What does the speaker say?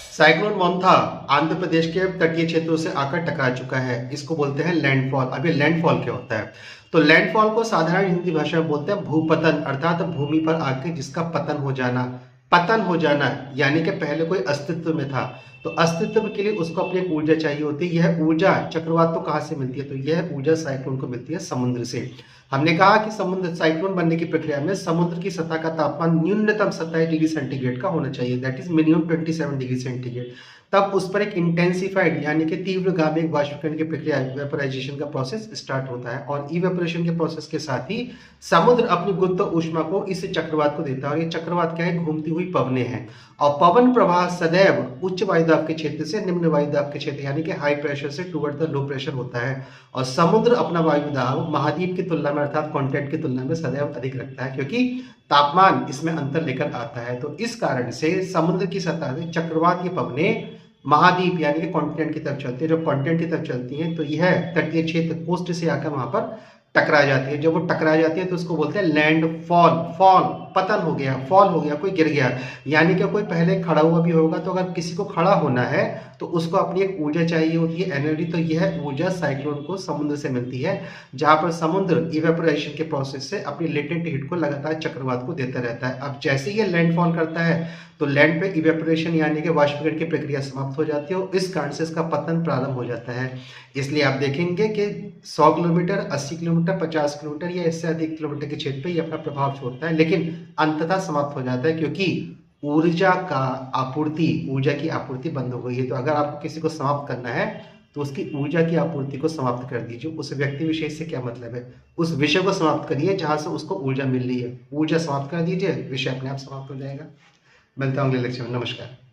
Cyclone मोंथा Andhra Pradesh के तटीय क्षेत्रों से आकर टकरा चुका है। इसको बोलते हैं लैंडफॉल। अब ये लैंडफॉल क्या होता है? तो लैंडफॉल को साधारण हिंदी भाषा में बोलते हैं भूपतन, अर्थात भूमि पर आके जिसका पतन हो जाना। पतन हो जाना यानी कि पहले कोई अस्तित्व में था, तो अस्तित्व के लिए उसको अपनी एक ऊर्जा चाहिए होती है। यह ऊर्जा चक्रवात को कहाँ से मिलती है? तो यह ऊर्जा साइक्लोन को मिलती है समुद्र से। हमने कहा कि समुद्र साइक्लोन बनने की प्रक्रिया में समुद्र की सतह का तापमान न्यूनतम 27 डिग्री सेंटीग्रेड का होना चाहिए, that is minimum 27 degree centigrade. तब उस पर एक इंटेंसिफाइड यानी कि तीव्रगामी वाष्पीकरण की प्रक्रिया वेपोराइजेशन का प्रोसेस स्टार्ट होता है, और इवेपोरेशन के प्रोसेस के साथ ही समुद्र अपनी गुरुत्व ऊष्मा को इस चक्रवात को देता है। और ये चक्रवात क्या है? घूमती हुई पवनें हैं, और पवन प्रवाह सदैव उच्च वायुदाब के क्षेत्र से निम्न वायुदाब के क्षेत्र यानी कि हाई प्रेशर से टुवर्ड द लो प्रेशर होता है। और समुद्र अपना वायुदाब महाद्वीप की तुलना में अर्थात कॉन्टिनेंट की तुलना में सदैव अधिक रखता है, क्योंकि तापमान इसमें अंतर लेकर आता है। तो इस कारण से समुद्र की सतह से चक्रवात की पवनें महाद्वीप यानी कि कॉन्टिनेंट की तरफ चलती है। जब कॉन्टिनेंट की तरफ चलती हैं तो यह तटीय क्षेत्र कोस्ट से आकर वहां पर टकरा जाती है। जब वो टकरा जाती है तो उसको बोलते हैं लैंडफॉल। फॉल पतन हो गया, फॉल हो गया, कोई गिर गया, यानी कि कोई पहले खड़ा हुआ भी होगा। तो अगर किसी को खड़ा होना है तो उसको अपनी एक ऊर्जा चाहिए होती है, एनर्जी। तो यह ऊर्जा साइक्लोन को समुद्र से मिलती है, जहां पर समुद्र इवेपोरेशन के प्रोसेस से अपनी लेटेंट हीट को लगातार चक्रवात को देता रहता है। अब जैसे ही लैंडफॉल करता है तो लैंड पे इवेपोरेशन यानी कि वाष्पीकरण की प्रक्रिया समाप्त हो जाती है, और इस कारण से इसका पतन प्रारंभ हो जाता है। इसलिए आप देखेंगे कि 100 किलोमीटर, 80 किलोमीटर, 50 किलोमीटर या इससे अधिक किलोमीटर के क्षेत्र पे ये अपना प्रभाव छोड़ता है, लेकिन अंततः समाप्त हो जाता है, क्योंकि ऊर्जा की आपूर्ति बंद हो गई है। तो अगर आपको किसी को समाप्त करना है तो उसकी ऊर्जा की आपूर्ति को समाप्त कर दीजिए। उस व्यक्ति विशेष से क्या मतलब है? उस विषय को समाप्त करिए जहां से उसको ऊर्जा मिल रही है। ऊर्जा समाप्त कर दीजिए, विषय अपने आप समाप्त हो जाएगा। मिलता हूँ अगले लेक्चर में। नमस्कार।